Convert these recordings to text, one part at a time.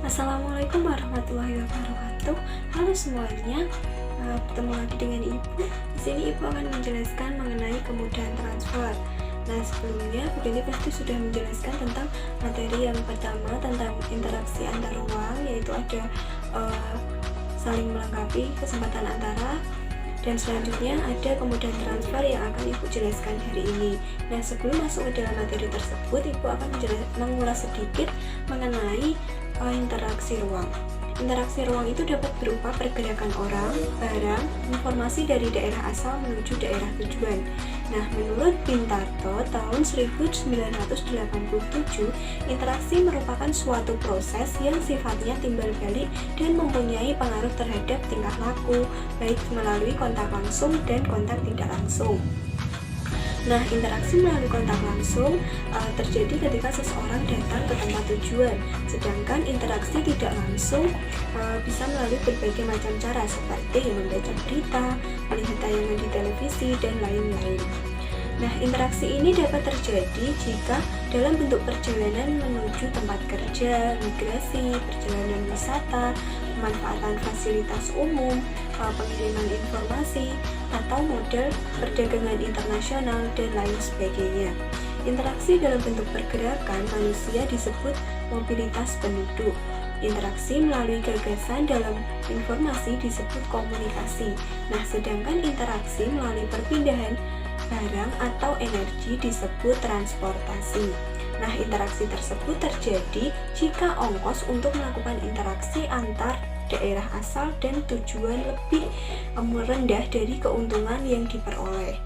Assalamualaikum warahmatullahi wabarakatuh. Halo semuanya, bertemu lagi dengan Ibu. Di sini Ibu akan menjelaskan mengenai kemudahan transfer. Nah, sebelumnya Bu Geni pasti sudah menjelaskan tentang materi yang pertama tentang interaksi antar ruang, yaitu ada saling melengkapi kesempatan antara, dan selanjutnya ada kemudahan transfer yang akan Ibu jelaskan hari ini. Nah, sebelum masuk ke dalam materi tersebut, Ibu akan mengulas sedikit mengenai interaksi ruang. Interaksi ruang itu dapat berupa pergerakan orang, barang, informasi dari daerah asal menuju daerah tujuan. Nah, menurut Pintarto tahun 1987, interaksi merupakan suatu proses yang sifatnya timbal balik dan mempunyai pengaruh terhadap tingkah laku, baik melalui kontak langsung dan kontak tidak langsung. Nah, interaksi melalui kontak langsung terjadi ketika seseorang datang ke tempat tujuan, sedangkan interaksi tidak langsung bisa melalui berbagai macam cara seperti membaca berita, melihat tayangan di televisi, dan lain-lain. Nah, interaksi ini dapat terjadi jika dalam bentuk perjalanan menuju tempat kerja, migrasi, perjalanan wisata, pemanfaatan fasilitas umum, pengiriman informasi, atau model perdagangan internasional, dan lain sebagainya. Interaksi dalam bentuk pergerakan manusia disebut mobilitas penduduk. Interaksi melalui gagasan dalam informasi disebut komunikasi. Nah, sedangkan interaksi melalui perpindahan barang atau energi disebut transportasi. Nah, interaksi tersebut terjadi jika ongkos untuk melakukan interaksi antar daerah asal dan tujuan lebih rendah dari keuntungan yang diperoleh.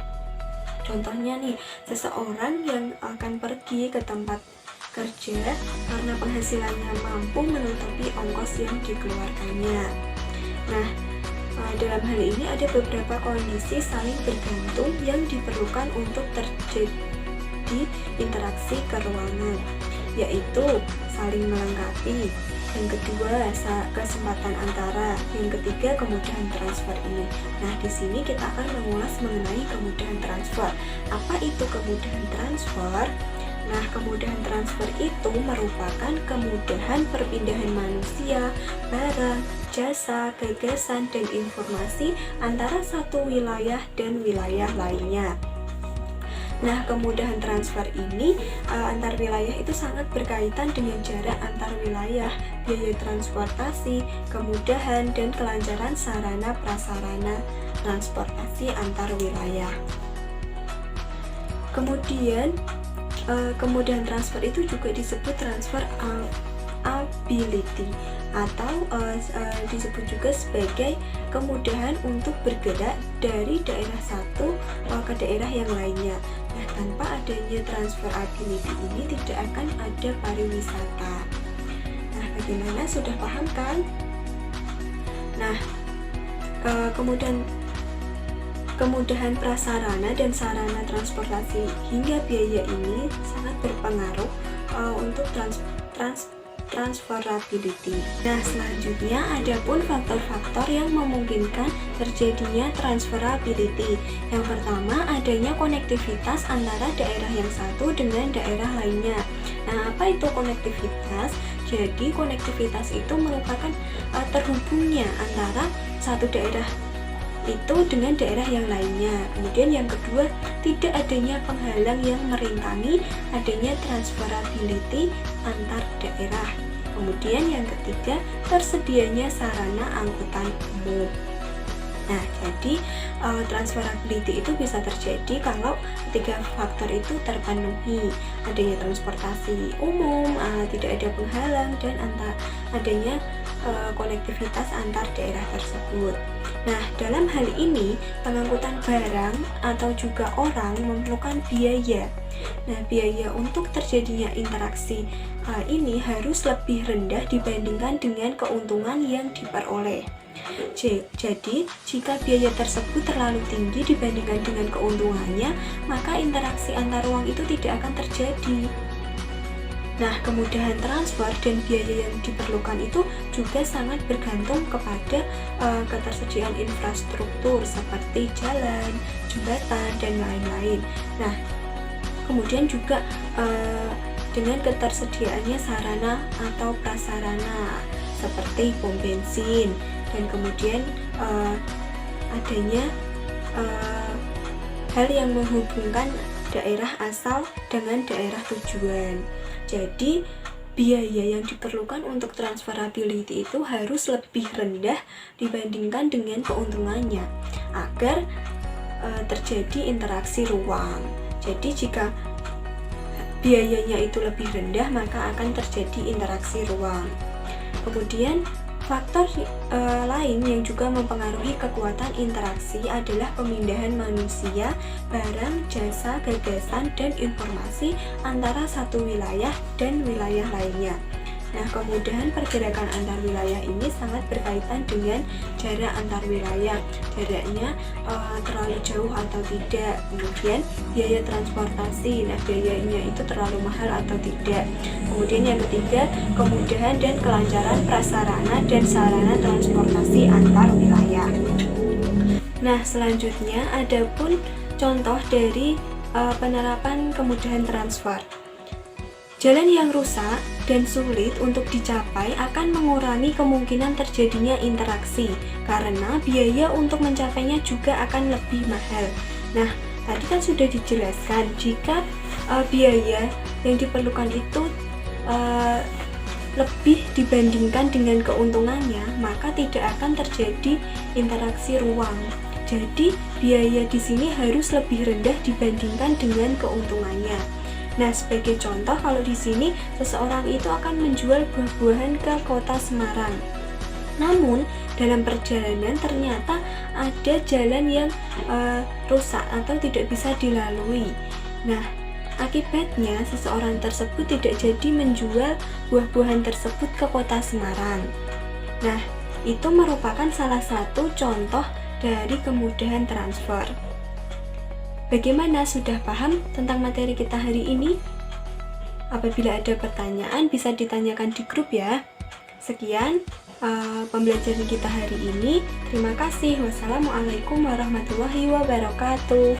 Contohnya nih, seseorang yang akan pergi ke tempat kerja karena penghasilannya mampu menutupi ongkos yang dikeluarkannya. Nah, dalam hal ini ada beberapa kondisi saling bergantung yang diperlukan untuk terjadi interaksi keruangan, yaitu saling melengkapi, yang kedua kesempatan antara, yang ketiga kemudahan transfer ini. Nah, di sini kita akan mengulas mengenai kemudahan transfer. Apa itu kemudahan transfer? Nah, kemudahan transfer itu merupakan kemudahan perpindahan manusia, barang, jasa, gagasan, dan informasi antara satu wilayah dan wilayah lainnya. Nah, kemudahan transfer ini antar wilayah itu sangat berkaitan dengan jarak antar wilayah, biaya transportasi, kemudahan, dan kelancaran sarana prasarana transportasi antar wilayah. Kemudian kemudahan transfer itu juga disebut transfer ability atau disebut juga sebagai kemudahan untuk bergerak dari daerah satu ke daerah yang lainnya. Nah, tanpa adanya transfer ability ini tidak akan ada pariwisata. Nah, bagaimana, sudah paham kan? Nah, kemudahan prasarana dan sarana transportasi hingga biaya ini sangat berpengaruh untuk transferability. Nah, selanjutnya ada pun faktor-faktor yang memungkinkan terjadinya transferability. Yang pertama, adanya konektivitas antara daerah yang satu dengan daerah lainnya. Nah, apa itu konektivitas? Jadi, konektivitas itu merupakan terhubungnya antara satu daerah itu dengan daerah yang lainnya. Kemudian yang kedua, tidak adanya penghalang yang merintangi adanya transferability antar daerah. Kemudian yang ketiga, tersedianya sarana angkutan umum. Nah, jadi transferability itu bisa terjadi kalau ketiga faktor itu terpenuhi. Adanya transportasi umum, tidak ada penghalang, dan adanya konektivitas antar daerah tersebut. Nah, dalam hal ini pengangkutan barang atau juga orang memerlukan biaya. Nah, biaya untuk terjadinya interaksi ini harus lebih rendah dibandingkan dengan keuntungan yang diperoleh. Jadi, jika biaya tersebut terlalu tinggi dibandingkan dengan keuntungannya, maka interaksi antar ruang itu tidak akan terjadi. Nah, kemudahan transfer dan biaya yang diperlukan itu juga sangat bergantung kepada ketersediaan infrastruktur seperti jalan, jembatan, dan lain-lain. Nah, kemudian juga dengan ketersediaannya sarana atau prasarana seperti pom bensin, dan kemudian adanya hal yang menghubungkan daerah asal dengan daerah tujuan. Jadi biaya yang diperlukan untuk transferability itu harus lebih rendah dibandingkan dengan keuntungannya agar terjadi interaksi ruang. Jadi jika biayanya itu lebih rendah, maka akan terjadi interaksi ruang. Kemudian faktor lain yang juga mempengaruhi kekuatan interaksi adalah pemindahan manusia, barang, jasa, gagasan, dan informasi antara satu wilayah dan wilayah lainnya. Nah, kemudahan pergerakan antar wilayah ini sangat berkaitan dengan jarak antar wilayah, jaraknya terlalu jauh atau tidak, kemudian biaya transportasi, nah biayanya itu terlalu mahal atau tidak. Kemudian yang ketiga, kemudahan dan kelancaran prasarana dan sarana transportasi antar wilayah. Nah, selanjutnya ada pun contoh dari penerapan kemudahan transfer. Jalan yang rusak dan sulit untuk dicapai akan mengurangi kemungkinan terjadinya interaksi karena biaya untuk mencapainya juga akan lebih mahal. Nah, tadi kan sudah dijelaskan jika biaya yang diperlukan itu lebih dibandingkan dengan keuntungannya, maka tidak akan terjadi interaksi ruang. Jadi, biaya di sini harus lebih rendah dibandingkan dengan keuntungannya. Nah, sebagai contoh, kalau di sini seseorang itu akan menjual buah-buahan ke kota Semarang. Namun, dalam perjalanan ternyata ada jalan yang rusak atau tidak bisa dilalui. Nah, akibatnya seseorang tersebut tidak jadi menjual buah-buahan tersebut ke kota Semarang. Nah, itu merupakan salah satu contoh dari kemudahan transfer. Bagaimana, sudah paham tentang materi kita hari ini? Apabila ada pertanyaan bisa ditanyakan di grup ya. Sekian pembelajaran kita hari ini. Terima kasih. Wassalamualaikum warahmatullahi wabarakatuh.